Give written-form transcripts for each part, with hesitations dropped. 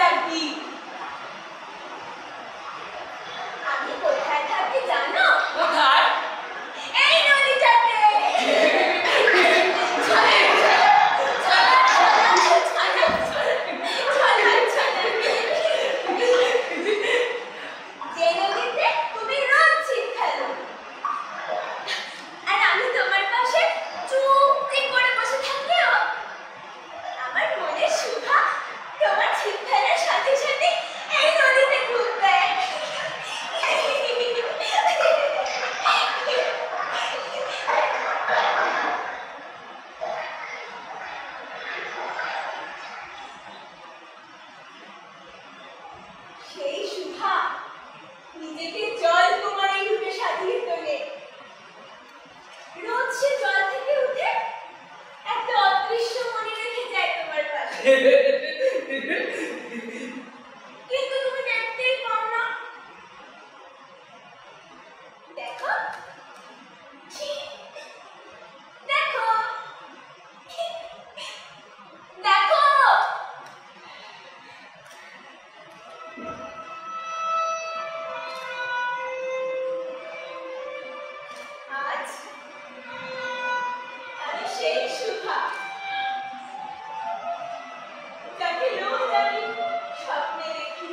রাখবি। আমি কোথায় থাকি জানো? কোথায়? এই নদীটাতে। যে নদীতে তুমি রোজ ছিপ ফেলো আর আমি তোমার পাশে চুপটি করে বসে থাকিও আমার মনে শুভা তোমার ছিপ ফেলার সাথে সাথে এই নদীতে ডুববে। সেই শুভা নিজেকে জল কুমারী রূপে সাজিয়ে তোলে। রোজ সে জল থেকে উঠে একটা অদৃশ্য মনে রেখে যায় তোমার পাশে, কিন্তু তুমি দেখতেই পাও না। দেখো, দেখো, দেখো। আজ আমি সেই শুভা যাকে রোজ আমি স্বপ্নে দেখি।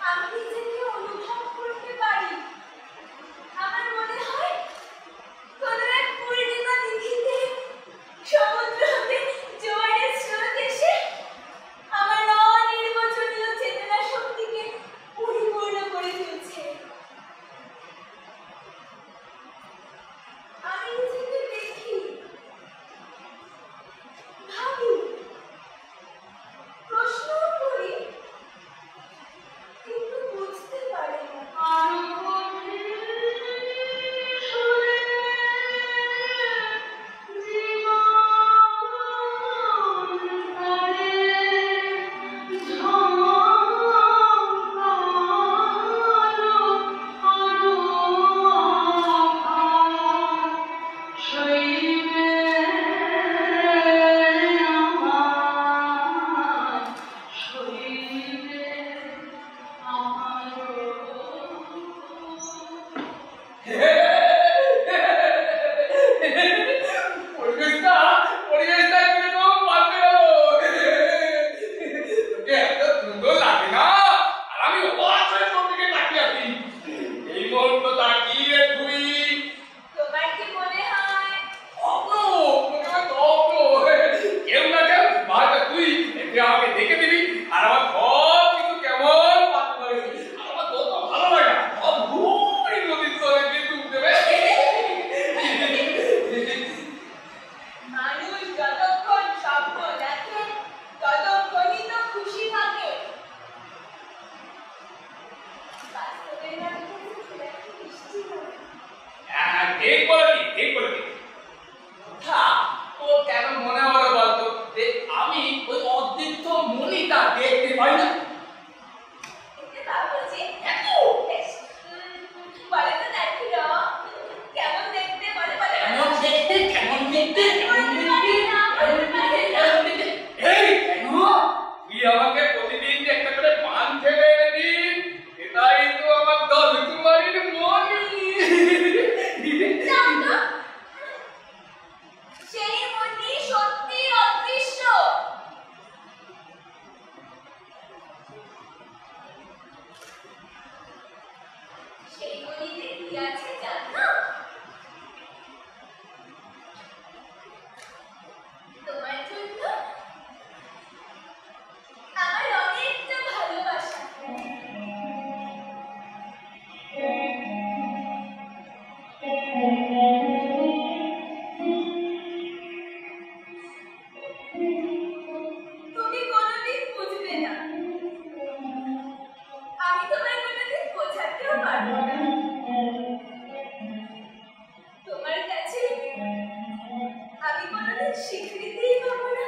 আমি নিজেকে অনুভব করতে পারি। আমার মনে হয় কোনো এক পূর্ণিমা তিথিতে সমুদ্র হতে জোয়ারের স্রোত এসে আমার অনির্বচনীয় চেতনা শক্তিকে পরিপূর্ণ করে তুলছে। আমি কোনোদিন স্বীকৃতিই পাবো না।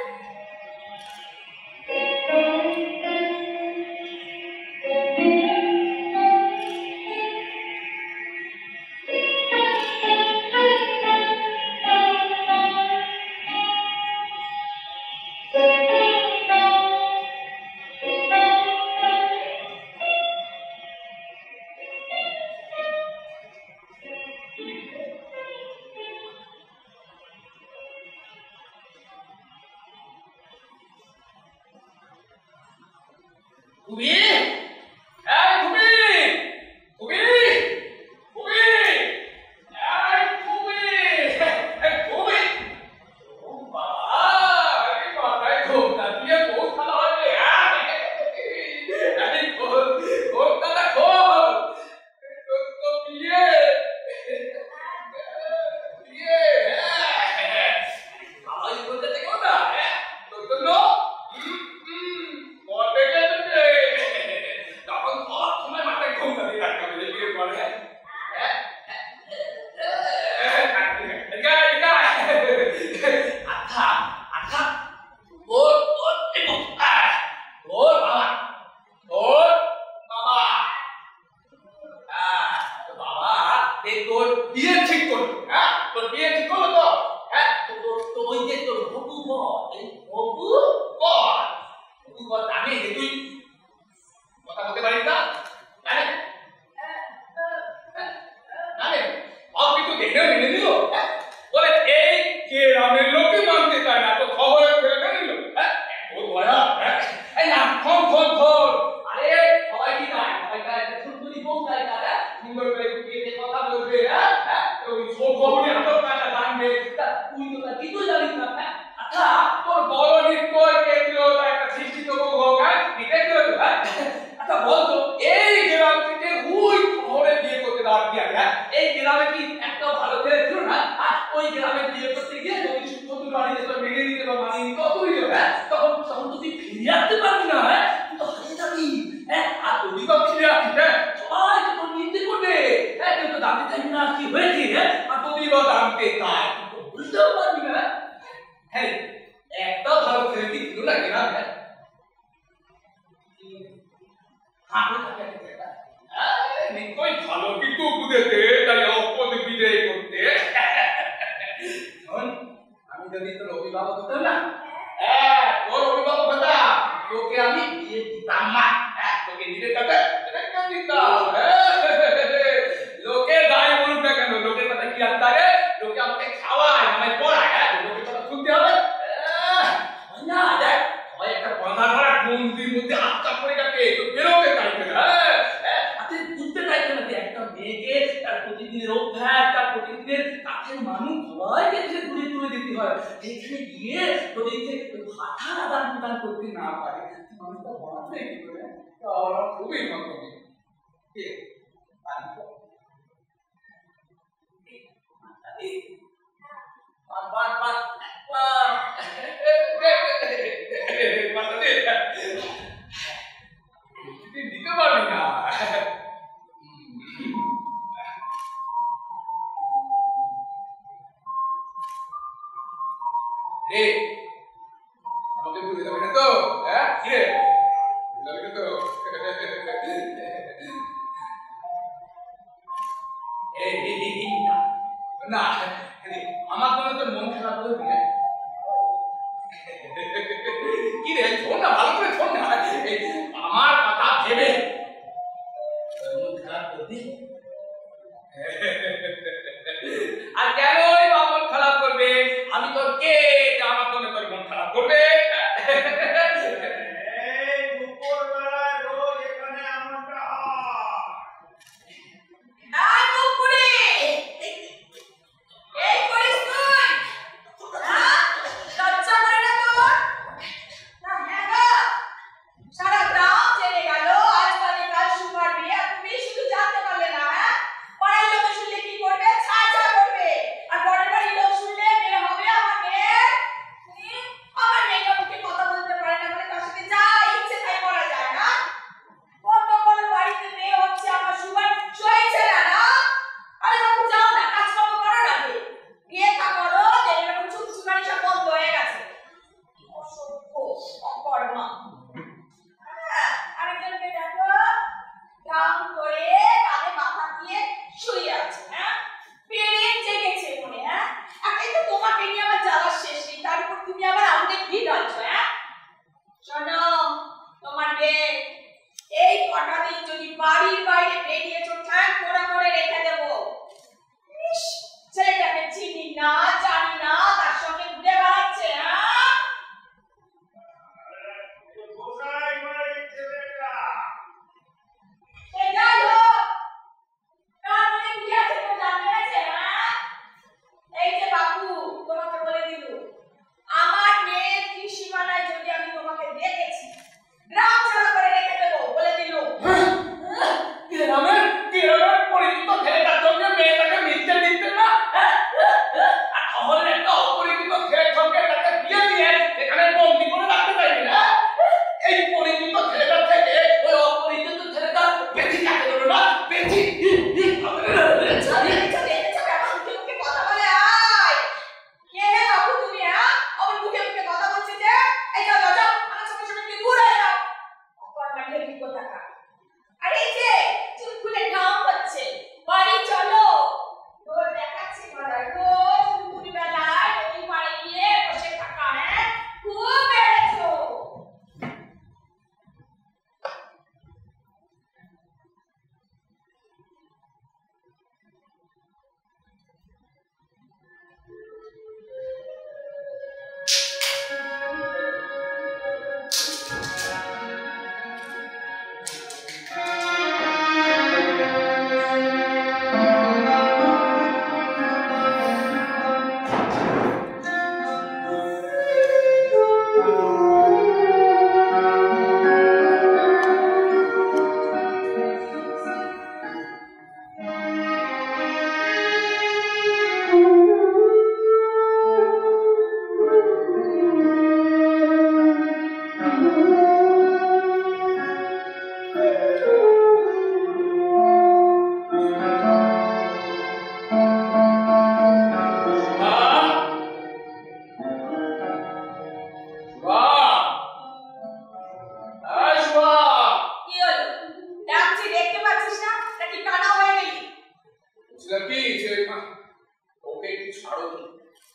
ছাড়ো তো,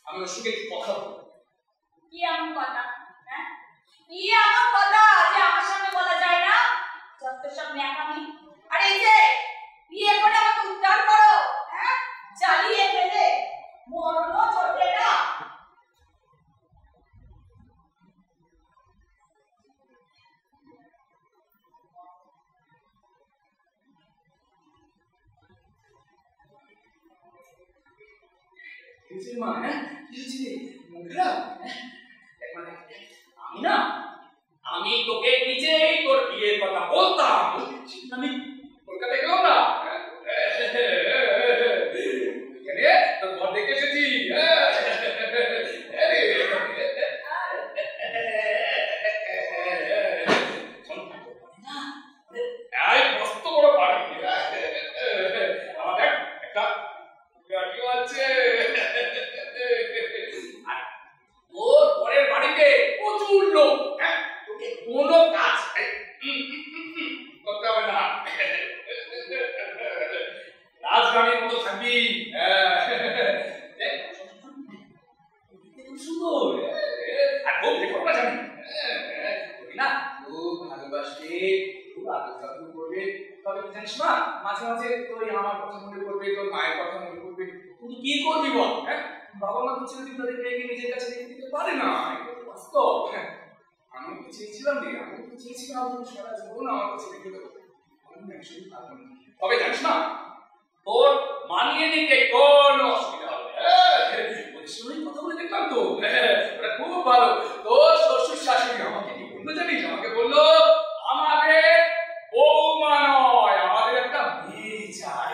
আমি ওর সঙ্গে একটু কথা বলবো। কি এমন কথা? হ্যাঁ, কি এমন কথা যে আমার সামনে বলা যায় না? যত সব ন্যাকামি। আর এই যে বিয়ে করে আমাকে উদ্ধার করো, হ্যাঁ, জ্বালিয়ে ফেলে মরণও চটে না। মা, হ্যাঁ আমি না, আমি তোকে নিজেই তোর বিয়ের কথা বলতাম, আমি কলকাতায় গেলাম না, তোর ঘর দেখে এসেছি। মস্ত বড় বাড়ি, আমাদের একটা গাড়িও আছে। তোর পরের বাড়িতে প্রচুর লোক, তোকে কোনো কাজ করতে হবে না, রাজরানীর মতো থাকবি। সুন্দর আর খুব দেখো না, জানি না খুব ভালোবাসবে, খুব আদর যত্ন করবে। তবে কি জানিস মা, মাঝে মাঝে তোর আমার কথা মনে করবে, তোর মায়ের কথা মনে করবে। তুই কি করবি বল? হ্যাঁ, বাবা মা কিছু দিন তাদের মেয়েকে নিজের কাছে রেখে দিতে পারে না, এটা তো বাস্তব। আমি তো চেয়েছিলাম রে, আমি তো চেয়েছিলাম সারা জীবন আমার কাছে রেখে দেবো, তবে জানিস না তোর মানিয়ে নিতে কোনো অসুবিধা হবে। ওদের সঙ্গে কথা বলে দেখলাম তো, ওরা খুব ভালো। তোর শ্বশুর শাশুড়ি আমাকে কি বললো জানিস? আমাকে বললো আমাদের বৌমা নয়, আমাদের একটা মেয়ে চাই।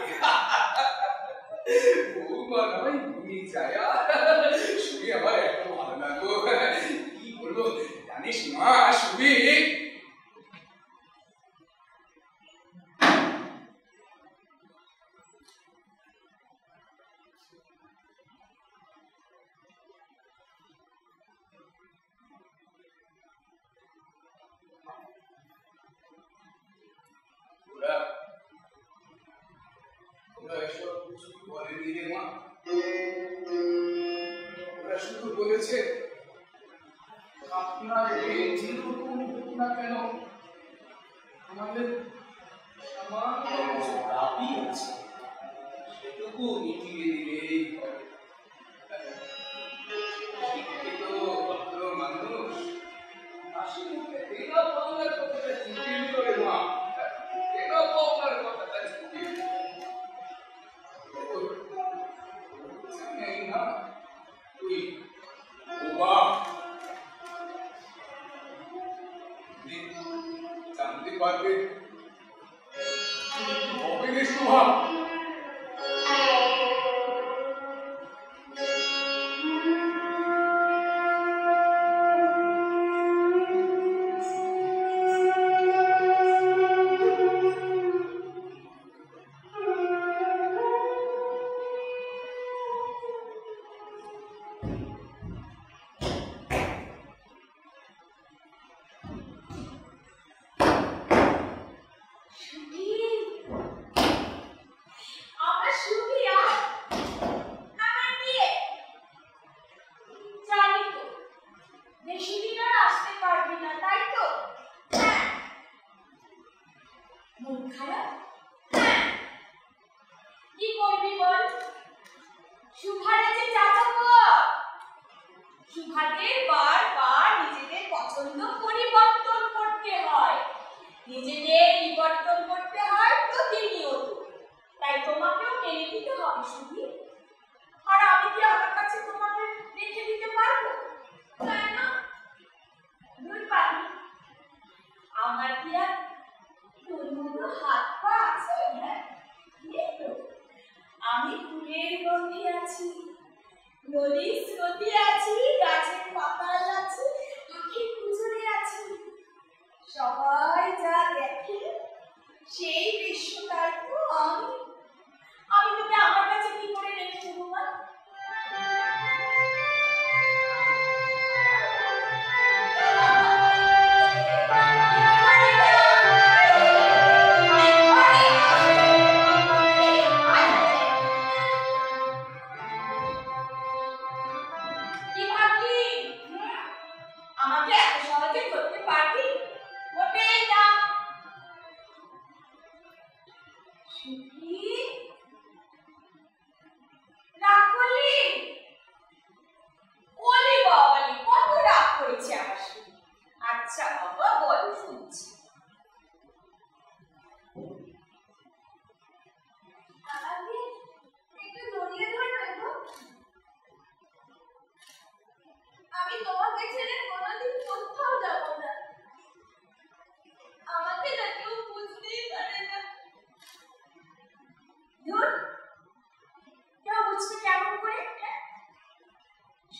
বৌমা নয়, মেয়ে চাই। শুনে আমার এত ভালো লাগলো। কি বললো জানিস মা, শুনি বলেছে আপনার যেরকম না কেন আমাদের সামান্য কিছু দাবি আছে, সেটুকু মিটিয়ে দিলেই শিক্ষিত ভদ্র মানুষ হাসি মুখে এরা পাওনার কথাটা চিন্তিত করে মা, এরা পাওনার কথাটা চিন্তিত না। তুই জানতে পারবে হবে রে শোভা।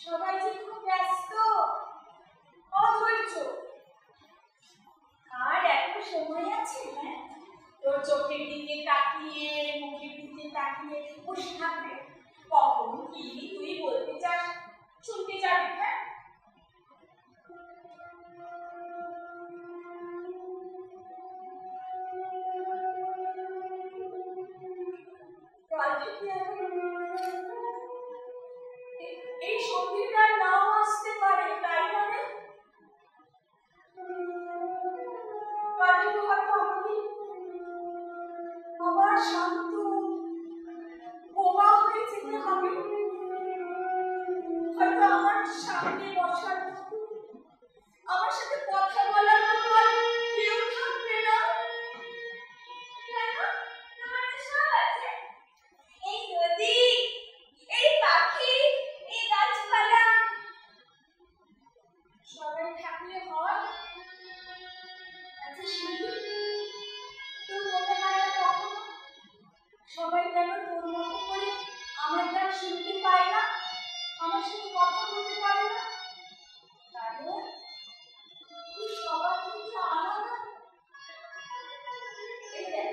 সবাই যে খুব ব্যস্ত, অধৈর্য। আর এত সময় আছে? হ্যাঁ, তোর চোখের দিকে তাকিয়ে, মুখের দিকে তাকিয়ে বসে থাকবে। কখন কি তুই বলতে চাস শুনতে যাবি? হ্যাঁ, কাল থেকে এই সঙ্গীটা নাও আসতে পারে, তাই মানে কালকে হয়তো আমাকে আবার শান্ত বোমা হয়ে যেতে হবে। হয়তো আমার সামনে বসার মতো, আমার সাথে কথা বলার মতো আর কেউ থাকবে না। কেন? তোমার তো সব আছে, এই নদী, এই পাখি, এই গাছপালা। সবাই থাকলে হয়। আচ্ছা শুনি, তোর মনে হয় না কখনো সবাই কেন তোর মতো করে আমার ডাক শুনতে পায় না, আমার সাথে কথা বলতে পারে না? কারণ তুই সবার থেকে আলাদা। এই দেখ,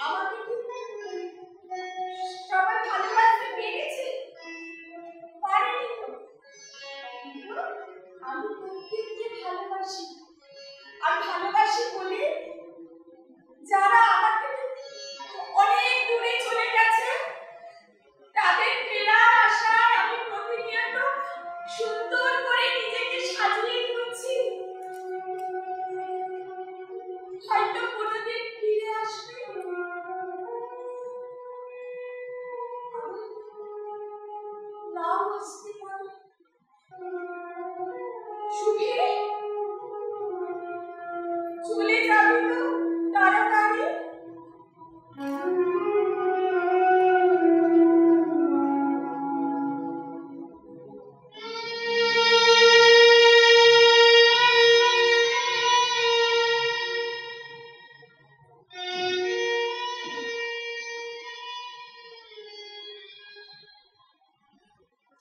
আমাকে সবাই ভালোবাসতে পেরেছে, পারেনি তো। কিন্তু আমি প্রত্যেককে ভালোবাসি, আর ভালোবাসি বলে যারা আমার থেকে অনেক দূরে চলে গেছে তাদের ফেরার আশায় আমি প্রতিনিয়ত সুন্দর করে নিজেকে সাজিয়ে তুলছি। হয়তো কোনোদিন ফিরে আসবে, নাও আসতে পারে। সুখী, চলে যাবি তো তাড়াতাড়ি?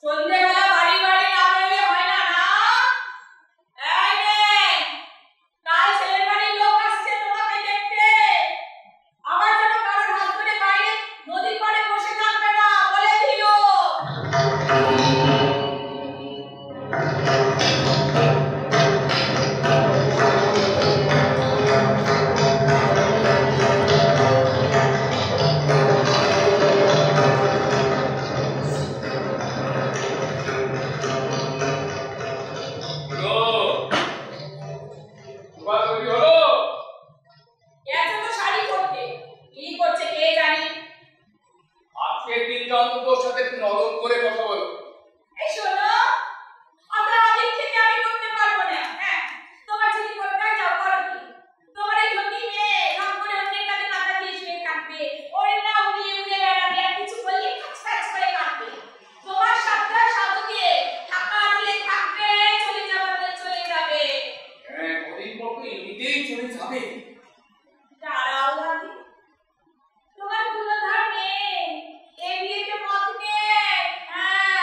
সন্ধ্যেবেলা বাড়ি বাড়ি না বেরোলে হয় না, না? এই নে, কাল ছেলের বাড়ির লোক আসছে তোমাকে দেখতে। আবার যেন কারোর হাত ধরে বাইরে নদীর পাড়ে বসে থাকবে না, বলে দিল। গেছে তো শাড়ি পরতে, কি করছে কে জানে। আজকের দিনটা অন্তত তোর সাথে একটু নরম করে কথা বলো। এই শোনো, আমরা আদিক থেকে আমি করতে পারবো না। হ্যাঁ, তোমার যদি করতে যাও করো কি? তোমার এই জ্যোতি মেয়ে রং করে অন্যের কাছে মাথা দিয়ে শুয়ে কাঁদবে, ওর না উড়িয়ে উড়ে বেড়াবে, আর কিছু বললে খাচ খাচ করে কাঁদবে। তোমার সাতটা সাধু দিয়ে টাকা আনলে থাকবে, চলে যাবে চলে যাবে। হ্যাঁ, কদিন পর তো এমনিতেই চলে যাবে। দাঁড়াও আদি, তোমার গুণধর নেই, এ বিয়েতে মত নেই। হ্যাঁ,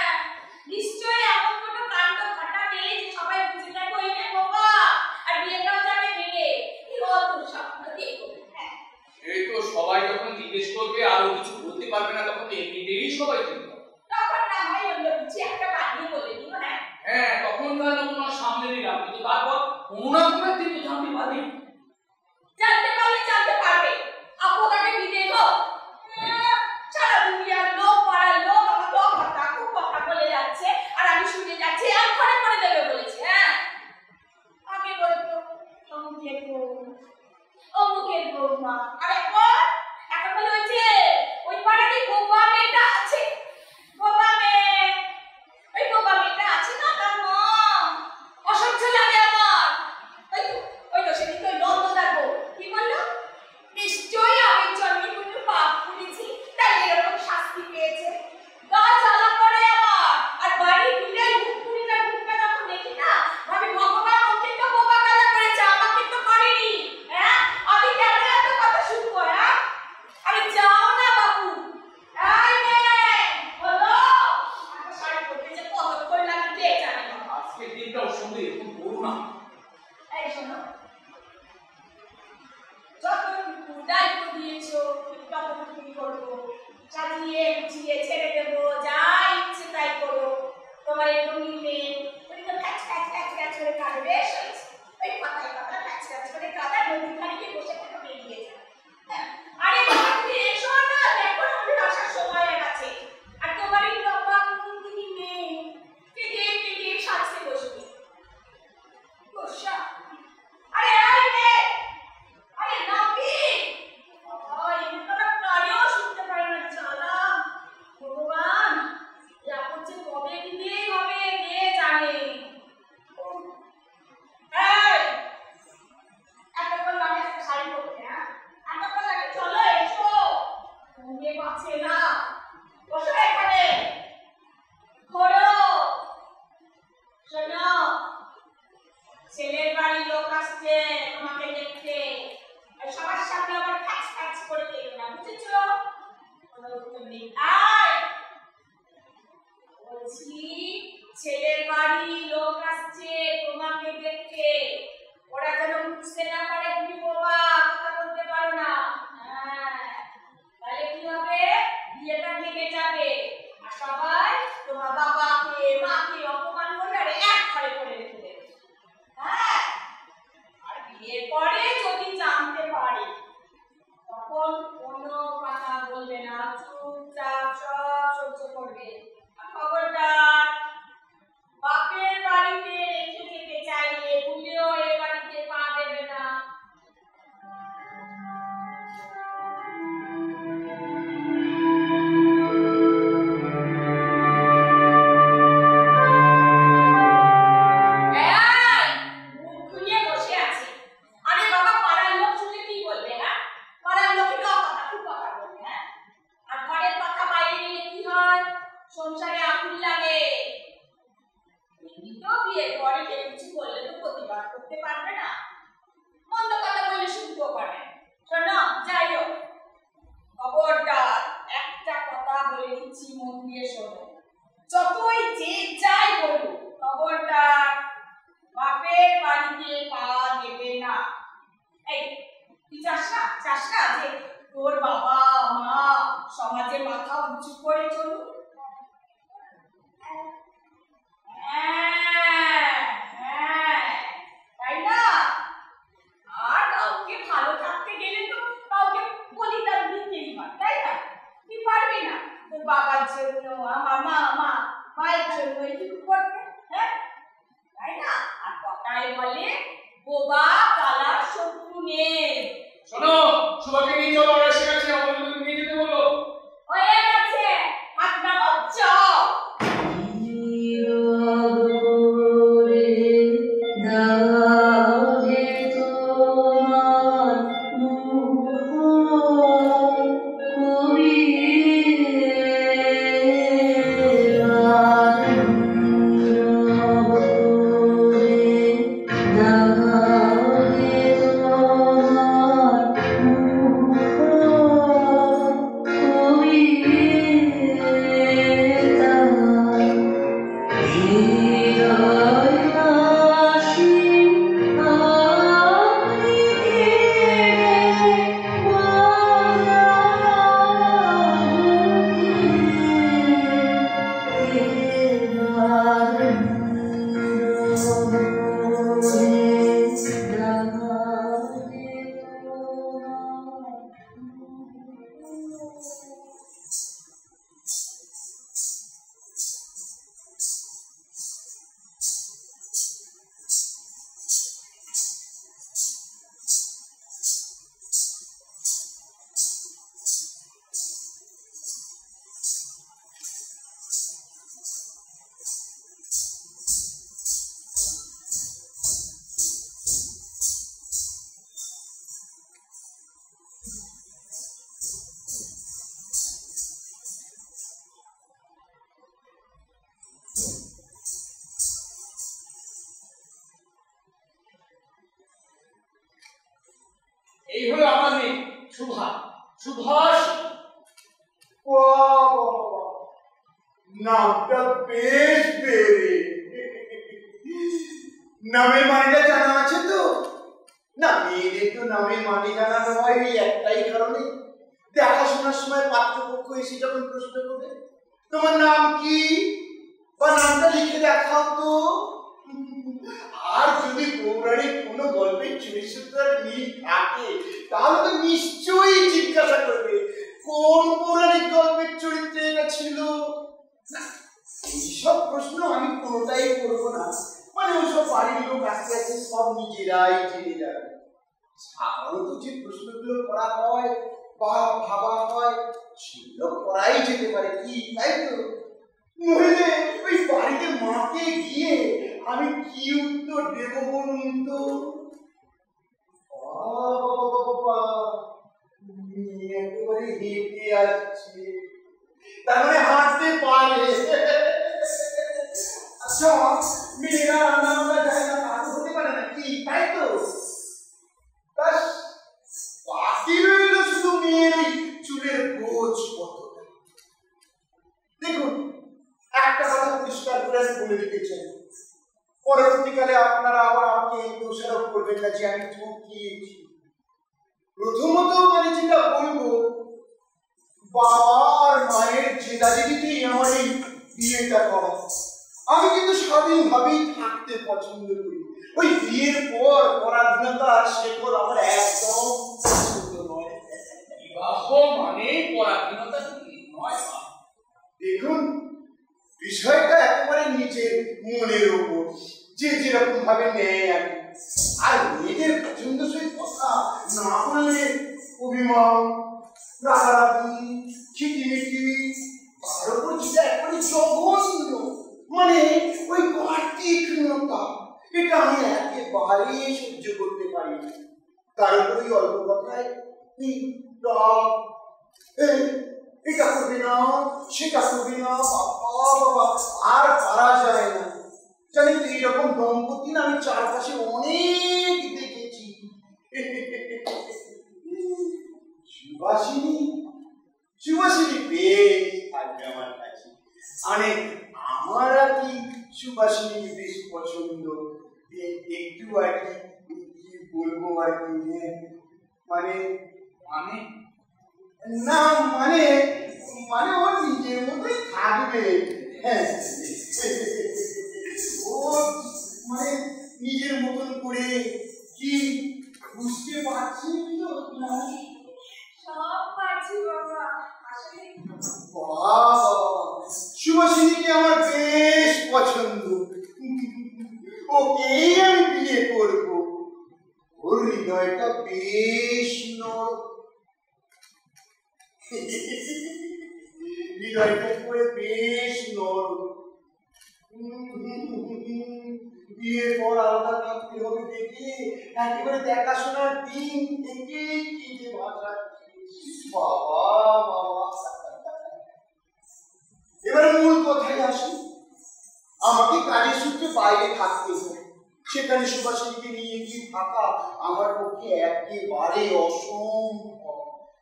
বলছি ছেলের বাড়ি লোক আসছে তোমাকে দেখতে, ওরা যেন বুঝতে না পারে তুমি বোবা, কথা বলতে পারো না। হ্যাঁ, তাহলে কি হবে? বিয়েটা ভেঙে যাবে আর সবাই তোমার বাবাকে মাকে অপমান করবে আর এক ঘরে করে রেখে দেবে। হ্যাঁ, আর বিয়ের পরে যদি জানতে পারে তখন কোনো কথা বলবে না, চুপচাপ সব সহ্য করবে। আর খবরদার বাপের বাড়িতে রেখে যেতে চাইলে ভুলেও এ বাড়িতে পা দেবে না। সংসারে আগুন লাগে, এমনিতেও বিয়ের পরে কেউ কিছু করলে তো প্রতিবাদ করতে পারবে না, মন্দ কথা বললে শুনতেও পারবে। শোনো, যাই হোক, খবরদার একটা কথা বলে দিচ্ছি, মন দিয়ে শোনো। যতই যে যাই বলুক, খবরদার বাপের বাড়িতে পা দেবে না। এই তুই চাস না যে তোর বাবা মা সমাজে মাথা উঁচু করে চলুক? তাই না? আর কাউকে ভালো থাকতে গেলে তো কাউকে বলিদান দিতেই হয়, তাই না? তুই পারবি না তোর বাবার জন্য, আমার মায়ের জন্য এইটুকু করতে? হ্যাঁ, তাই না? আর কথায় বলে বোবা কালার শত্রু নেই। শোনো, সুভাকে নিয়ে চলো, ওরা এসে গেছে, আমাদের নিয়ে যেতে বলো। হয়ে গেছে, হাত নামাও, যাও। এই হলো আমার মেয়ে সুভাষ। নামটা বেশ বেড়ে, নামের মানেটা জানা আছে তো? না, মেয়েদের তো নামের মানে জানানো হয় ওই একটাই কারণে, দেখাশোনার সময় পাত্রপক্ষ এসে যখন প্রশ্ন করবে তোমার নাম কি, বা নামটা লিখে দেখাও তো। আর যদি পৌরাণিক কোনো গল্পের চরিত্রের মিল থাকে তাহলে তো নিশ্চয়ই জিজ্ঞাসা করবে কোন পৌরাণিক গল্পের চরিত্রে এটা ছিল। এইসব প্রশ্ন আমি কোনোটাই করবো না, মানে ওইসব বাড়ির লোক আস্তে আস্তে সব নিজেরাই জেনে যাবে। সাধারণত যে প্রশ্নগুলো করা হয় বা ভাবা হয় সেগুলো করাই যেতে পারে, কি তাই তো? নইলে ওই বাড়িতে মাকে গিয়ে আমি কি উত্তর দেব বলুন তো? একেবারে হেঁটে আসছে, তার মানে হাঁটতে পারে। আচ্ছা, মেয়েরা রান্না বান্না যায় না তা তো হতে পারে না, কি তাই তো? ব্যাস, বাকি রইল শুধু মেয়ের ওই চুলের বোঝ কতটা। দেখুন, একটা কথা পরিষ্কার করে আমি বলে দিতে চাই, পরবর্তীকালে আপনারা আবার আমাকে দোষারোপ করবেন না যে আমি ঠকিয়েছি। প্রথমত মানে যেটা বলবো, বাবা আর মায়ের জেদাজেদিতেই আমার এই বিয়েটা করা। আমি কিন্তু স্বাধীনভাবেই থাকতে পছন্দ করি। ওই বিয়ের পর পরাধীনতার শেকল আমার একদম পছন্দ নয়। বিবাহ মানে পরাধীনতা নয়। দেখুন, বিষয়টা একেবারে নিজের মনের ওপর, যে যেরকম ভাবে নেয় আর কি। আর মেয়েদের পছন্দসই কথা না বললে অভিমান, রাগারাগি, খিটিমিটি, তার উপর যেটা একেবারে জঘন্য, মানে ওই কার্তিকতা, এটা আমি একেবারে সহ্য করতে পারি না। তার উপর ওই অল্প কথায় এটা করবি না, সেটা করবি না, বাবা বাবা, আর পারা যায় না। জানি তো এইরকম দম্পতি না আমি চারপাশে অনেক দেখেছি। সুবাসিনী বেশ থাকবে আমার কাছে। মানে আমার আর কি সুবাসিনীকে বেশ পছন্দ। একটু আর কি বলবো আর কি, মানে মানে না মানে মানে ও নিজের মতোই থাকবে। হ্যাঁ, ও মানে নিজের মতন করে কি বুঝতে পারছি তো না? সব পারছি বাবা। আসলে সুবাসিনীকে আমার বেশ পছন্দ, ওকেই আমি বিয়ে করব। ওর হৃদয়টা বেশ নরম, হৃদয়টা করে বেশ নরম। বিয়ের পর আলাদা থাকতে হবে দেখে একেবারে দেখাশোনার দিন থেকে কি যে ভাষা। বাবা বাবা, এবারে মূল কথায় আসি। আমাকে কাজের সূত্রে বাইরে থাকতে হবে, সেখানে সুবাসিনীকে নিয়ে গিয়ে থাকা আমার পক্ষে একেবারে অসম্ভব।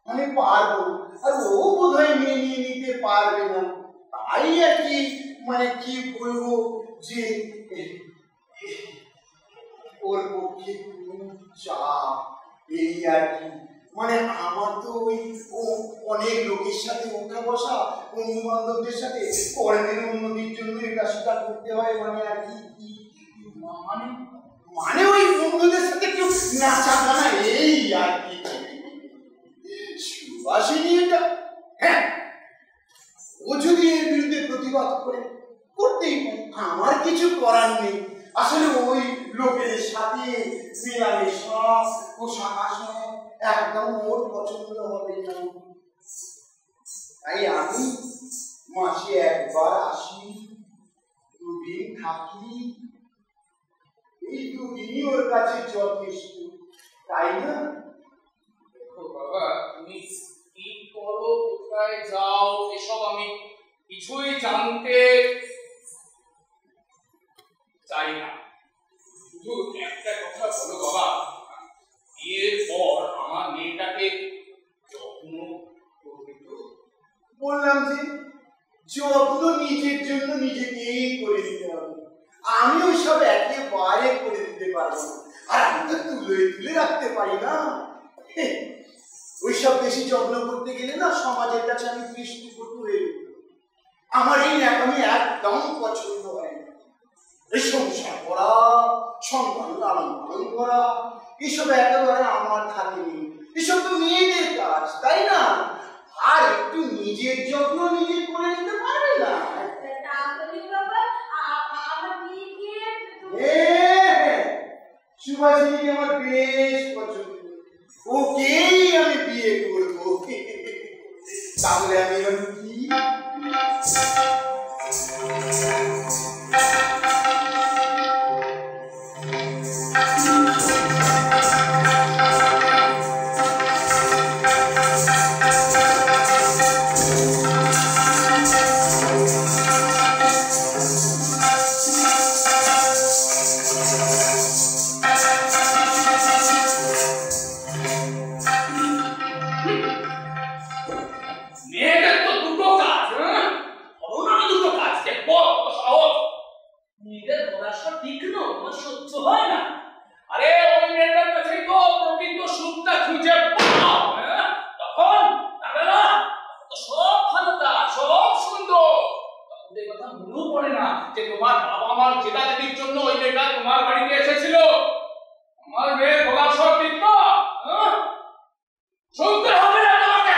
আমি পারবো, আর ও বোধ হয় মেনে নিতে পারবে না। তাই আর কি মানে কি বলবো, যে ওর পক্ষে চাপ এই আর কি। মানে আমার তো ওই অনেক লোকের সাথে ওঠা বসা, বন্ধু বান্ধবদের সাথে পরের উন্নতির জন্য এটা সেটা করতে হয়। মানে আর কি মানে মানে ওই বন্ধুদের সাথে কেউ নাচা গানা এই আর কি। সুবাসিনী এটা, হ্যাঁ, ও যদি এর বিরুদ্ধে প্রতিবাদ করে করতেই পারে, আমার কিছু করার নেই। আসলে ওই লোকের সাথে মেলামেশা, পোশাক আশাক একদম ওর পছন্দ হবে না। তাই আমি মাসে একবার আসি, দুদিন থাকি, এই দুদিনই ওর কাছে যথেষ্ট, তাই না? দেখো বাবা, তুমি কি করো, কোথায় যাও, এসব আমি কিছুই জানতে চাই না। শুধু একটা কথা বলো বাবা, বিয়ের পর আমার মেয়েটাকে যত্ন করবে তো? বললাম যে যত্ন নিজের জন্য নিজেকেই করে দিতে হবে। আমি ওইসব একেবারে করে দিতে পারবো না, আর আমি তো তুলে তুলে রাখতে পারি না। ওইসব বেশি যত্ন করতে গেলে না সমাজের কাছে আমি দৃষ্টিকটু হয়ে উঠব। আমার এই ন্যাকামি একদম পছন্দ হয় না। এই সংসার করা, সন্তান লালন পালন করা, এসব একেবারে আমার থাকেনি। এসব তো মেয়েদের কাজ, তাই না? আর একটু নিজের যত্ন নিজে করে নিতে পারবে না? সুভাষিনীকে আমার বেশ পছন্দ, ওকেই আমি বিয়ে করবো। তাহলে আমি এবার কি মেয়েদের তো দুটো মনেও পড়ে না যে তোমার বাবা মার জেদাজেদির জন্য ওই মেয়েটা তোমার বাড়িতে এসেছিল। আমার মেয়ের গলার স্বর ঠিক না, শুনতে হবে না তোমাকে।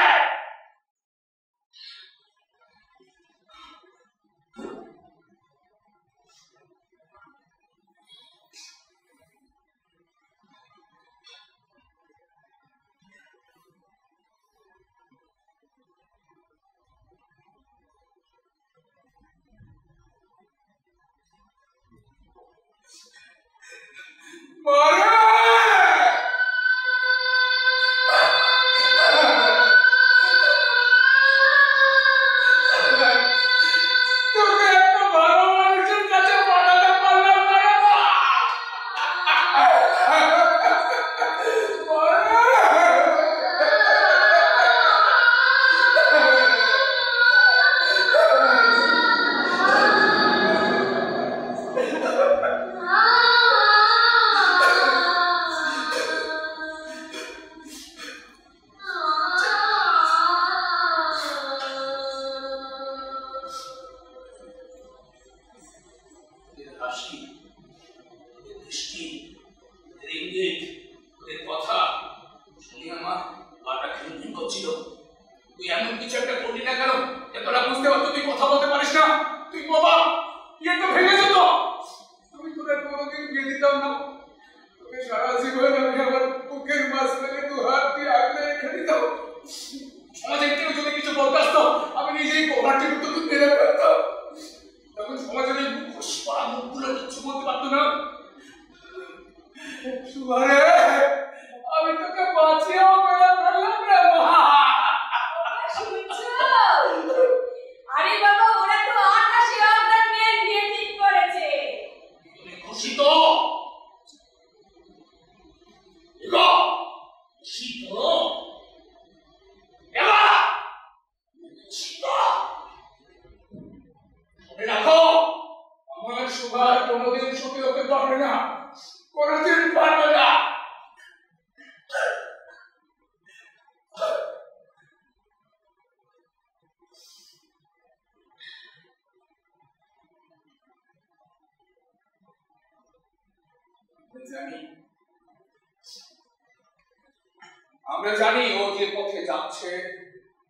আমরা জানি ও যে পথে যাচ্ছে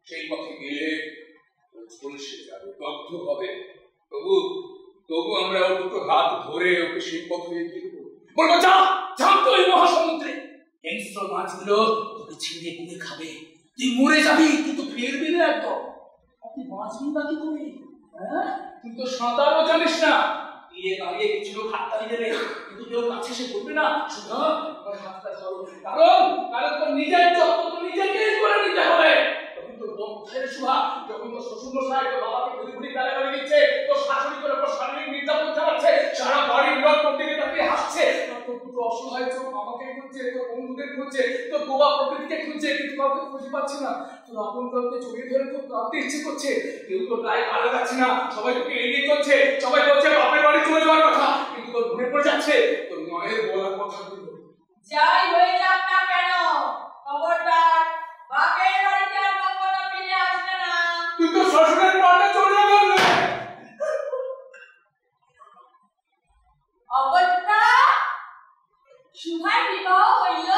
সেই পথে গেলে ঝলসে যাবে, দগ্ধ হবে। তবু আমরা ওর দুটো হাত ধরে ওকে সেই পথে এগিয়ে দেবো, বলবো যা যা তো এই মহাসমুদ্রে, হিংস্র মাছগুলো তোকে ছিঁড়ে পুড়ে খাবে, তুই মরে যাবি কিন্তু ফিরবি না একদম। তুই বাঁচবি না কি করে? হ্যাঁ, তুই তো সাঁতারও জানিস না। দিয়ে দাঁড়িয়ে কিছু লোক হাততালি দেবে কিন্তু কেউ কাছে এসে বলবে না সুধা হাতটা ধরো, কারণ তোর নিজের যত্ন তো নিজেকেই করে নিতে হবে। তখন তোর বন্ধের সুধা, যখন তোর শ্বশুর মশাই তোর বাবাকে ঘুরি ঘুরি গালাগালি দিচ্ছে, তোর শাশুড়ি তোর উপর শারীরিক নির্যাতন চালাচ্ছে, সারা বাড়ির লোক তোর দিকে তাকিয়ে হাসছে, তোর দুটো অসহায় চোখ আমাকে খুঁজছে, তোর বন্ধুদের খুঁজছে, তোর বোবা প্রকৃতিকে খুঁজছে, কিন্তু কাউকে খুঁজে পাচ্ছে না। তোর আপন কাউকে জড়িয়ে ধরে তোর কাঁদতে ইচ্ছে করছে, কেউ তোর গায়ে ভালো লাগছে না, সবাই তোকে এড়িয়ে চলছে, সবাই বলছে বাপের বাড়ি চলে যাওয়ার কথা, কিন্তু তোর মনে পড়ে যাচ্ছে তোর মায়ের বলার কথাগুলো। যাই হয়ে যাক না কেন, খবরদার বাপের বাড়িতে আর কখনো ফিরে আসবে না। তুই তো শ্বশুরের পাল্টা চলে গেলে। অগত্যা সুভার বিবাহ হইল,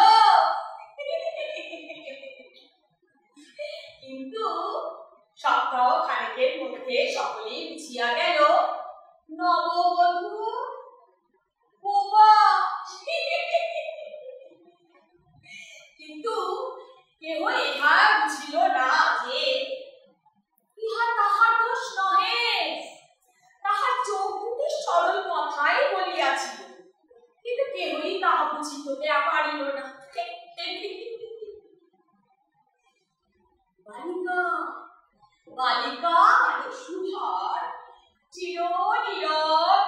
কিন্তু সপ্তাহ খানেকের মধ্যে সকলেই বুঝিয়া গেল নববধূ বোবা। কিন্তু কেহ ইহা বুঝিল না যে ইহা তাহার দোষ নহে, তাহার চৌকুটি সরল কথাই বলিয়াছিল, কিন্তু কেহই তাহা বুঝিতে পারিল না। বালিকা বালিকা মানে সুধার চির নীরব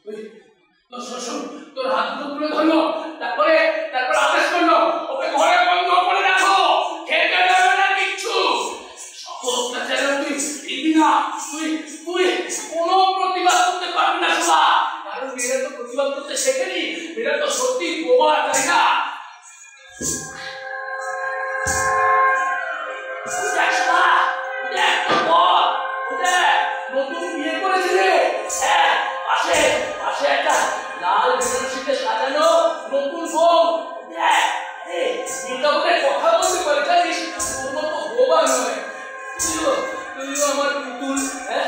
তোর শ্বশুর তোর হাত দুটো তুলে ধরলো, তারপরে আদেশ করলো ওকে ঘরে বন্ধ করে রাখো, খেতে দেবে না কিচ্ছু। সকলটা যেন তুই দিবি না, তুই কোনো প্রতিবাদ করতে পারবি না শোভা, কারণ মেয়েরা তো প্রতিবাদ করতে শেখেনি, মেয়েরা তো সত্যি বোবা, তাই না? নতুন বিয়ে করেছে রে, হ্যাঁ, পাশে একটা লাল বেনারসিতে সাজানো নতুন বউ, মেয়েটা ওদের কথা বলতে পারে জানিস, ওর মতো বোবা নয়। তুইও আমার পুতুল, হ্যাঁ,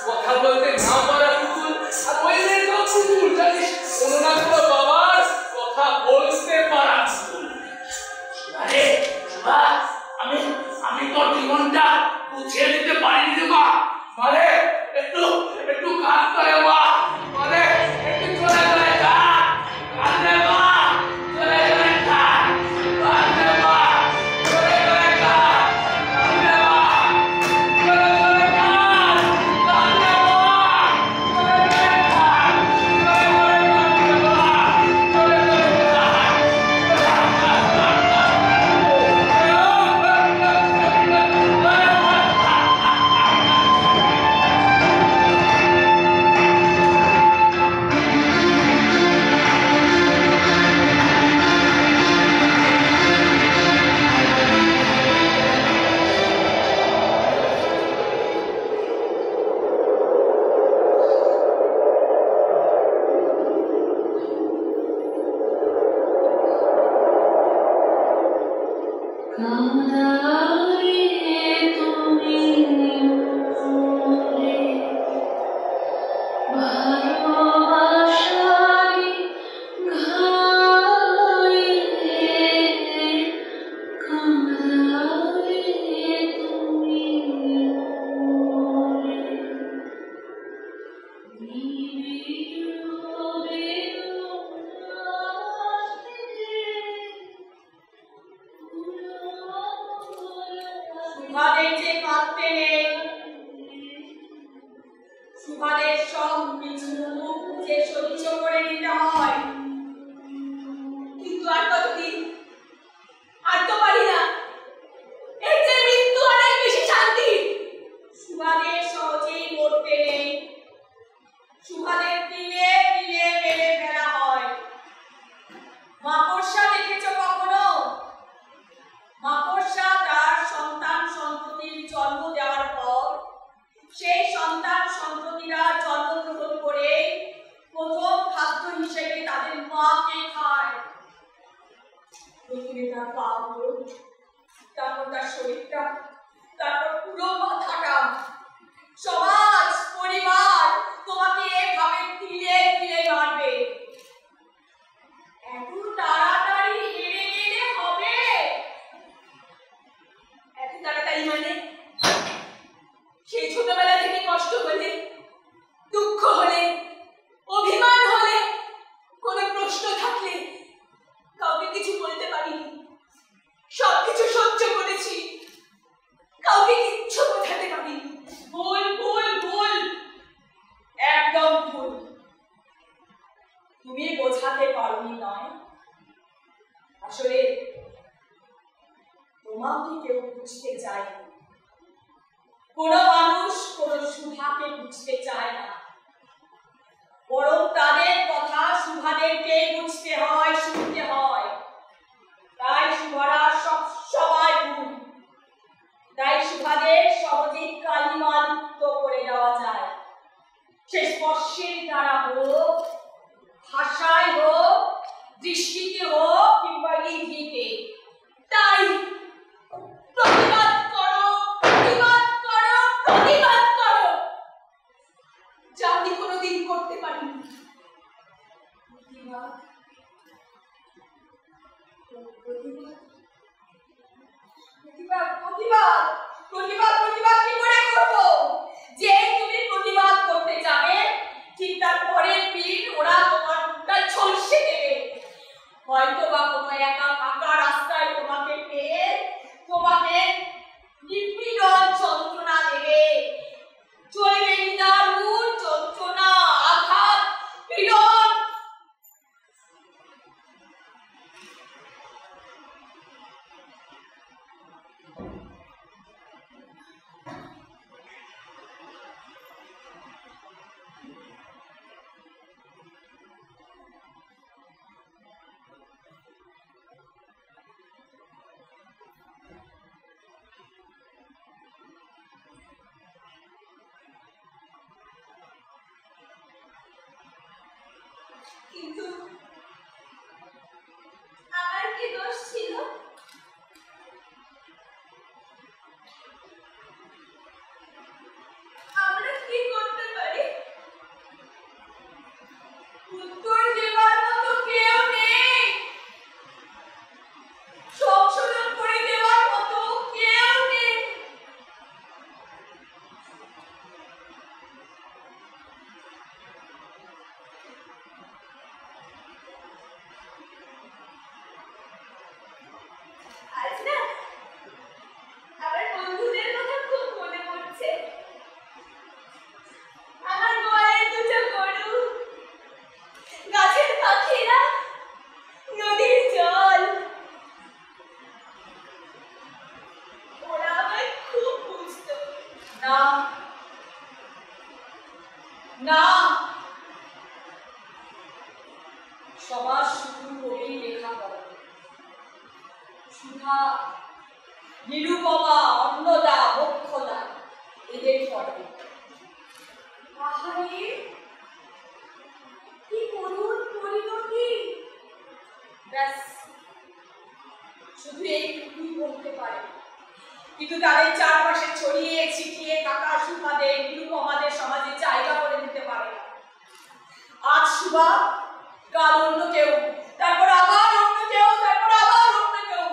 কথা বলতে না পারা পুতুল, আর ওই মেয়েটাও পুতুল জানিস, কোনো না কোনো বাবার কথা বলতে পারা পুতুল। আরে শোভা, আমি তোর জীবনটা বুঝিয়ে দিতে পারিনি রে মা, মানে একটু কাজ করে মা, মানে একটু চলে চলে কাজ কাঁদে মা, চলে চলে কাজ কাঁদে মা, চলে চলে কাজ কাঁদে মা, চলে চলে কাজ কাঁদে মা, চলে চলে কাজ চলে চলে সুভাদের যে কাঁদতে নেই, সুভাদের সব কিছু মুখ বুঝে সহ্য করে নিতে হয়, কিন্তু আর কতদিন, আর তো পারি না, এর যে মৃত্যু অনেক বেশি শান্তি। সুভাদের সহজেই মরতে নেই, সুভাদের তিলে তিলে মেলে ফেলা হয়। মাকড়সা দেখেছ কখনো? মাকড়সা তার সন্তান সন্ততির জন্ম দেওয়ার পর সেই সন্তান সন্ততিরা জন্মগ্রহণ করে প্রথম খাদ্য হিসেবে তাদের মাকে খায়। প্রথমে তার পা হলো, তারপর তার শরীরটা, তারপর পুরো মাথাটা। সমাজ, পরিবার তোমাকে এভাবে তিলে তিলে মারবে। এত তাড়াতাড়ি হেরে গেলে হবে? এত তাড়াতাড়ি মানে সেই ছোটবেলা থেকে কষ্ট হলে, দুঃখ হলে, অভিমান হলে, কোনো প্রশ্ন থাকলে কাউকে কিছু বলতে পারিনি, সবকিছু সহ্য করেছি, কাউকে কিচ্ছু বোঝাতে পারিনি। ভুল ভুল ভুল, একদম ভুল। তুমি বোঝাতে পারোনি নয়, আসলে তোমাকে কেউ বুঝতে চায় না। কোন মানুষ কোন সুভাকে বুঝতে চায় না, বরং তাদের কথা সুভাদেরকে বুঝতে হয়, শুনতে হয়। তাই সুভারা সব সময় ভুল, তাই সুভাদের সহজেই কালিমালিপ্ত করে দেওয়া যায়। সে স্পর্শের দ্বারা হোক, ভাষায় হোক, দৃষ্টিতে হোক কিংবা ইঙ্গিতে। তাই প্রতিবাদ করো, প্রতিবাদ করো, প্রতিবাদ করো, যা আমি কোনোদিন করতে পারিনি। প্রতিবাদ, প্রতিবাদ, প্রতিবাদ, প্রতিবাদ, প্রতিবাদ, প্রতিবাদ কি করে করবো? যে তুমি প্রতিবাদ করতে যাবে, ঠিক তার পরের দিন ওরা তোমার মুখটা ঝলসে দেবে। হয়তো বা কোনো একা ফাঁকা রাস্তায় তোমাকে পেয়ে তোমাকে নিপীড়ন যন্ত্রণা দেবে। চলবে নিদারুণ যন্ত্রণা, আঘাত, কিন্তু আমার কি দোষ ছিল? আমরা কি করতে পারি? উত্তর দেওয়ার মতো কেউ নেই, সংশোধন করে দেওয়ার মতো কেউ নেই। আজ না আমার বন্ধুদের কথা খুব মনে পড়ছে। আমার গোয়ালের দুটো গরু, গাছের পাখিরা, নদীর জল, ওরা আমায় খুব বুঝতো। না না, সবার শুরু করেই লেখাপড়া। সুধা, নিরুপমা, অন্নদা, মোক্ষদা, এদের পড়ে। আহারে, কি করুণ পরিণতি! ব্যাস, শুধু এইটুকুই বলতে পারে, কিন্তু তাদের চারপাশে ছড়িয়ে ছিটিয়ে থাকা সুভাদের, নিরুপমাদের সমাজে জায়গা করে দিতে পারে না। আজ সুভা, কাল অন্য কেউ, তারপর আবার অন্য কেউ, তারপর আবার অন্য কেউ।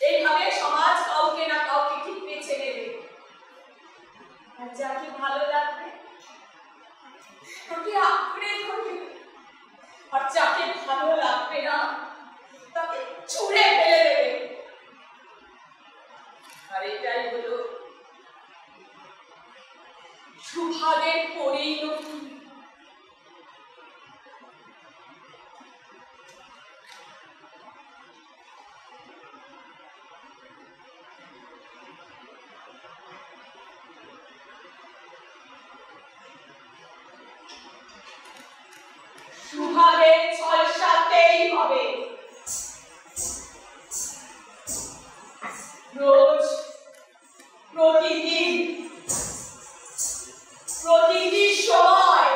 এইভাবে সমাজ কাউকে না কাউকে ঠিক বেছে নেবে। আর যাকে ভালো লাগবে তাকে আঁকড়ে ধরবে, আর যাকে ভালো লাগবে না তাকে ছুঁড়ে ফেলে দেবে। আর এটাই হলো সুভাদের পরিণতি। সুভাদের ছলসাতেই হবে। রোজ, প্রতিদিন, প্রতিটি সময়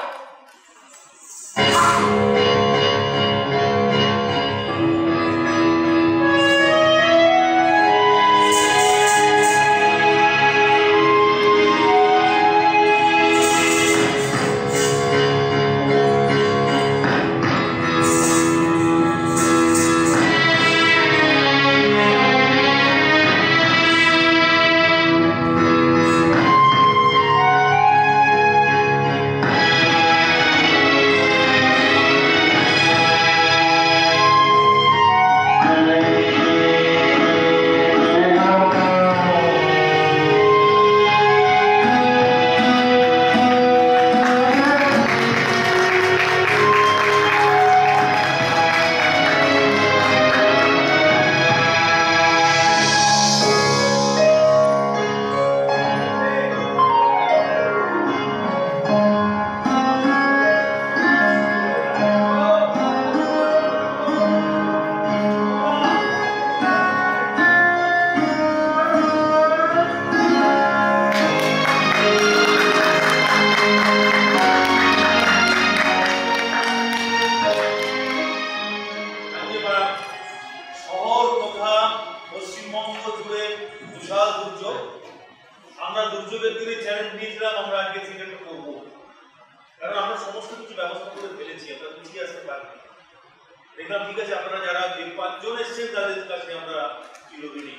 দেখলাম ঠিক আছে আপনারা যারা যে 5 জন এসেছেন তাদের কাছে আমরা চিরঋণী।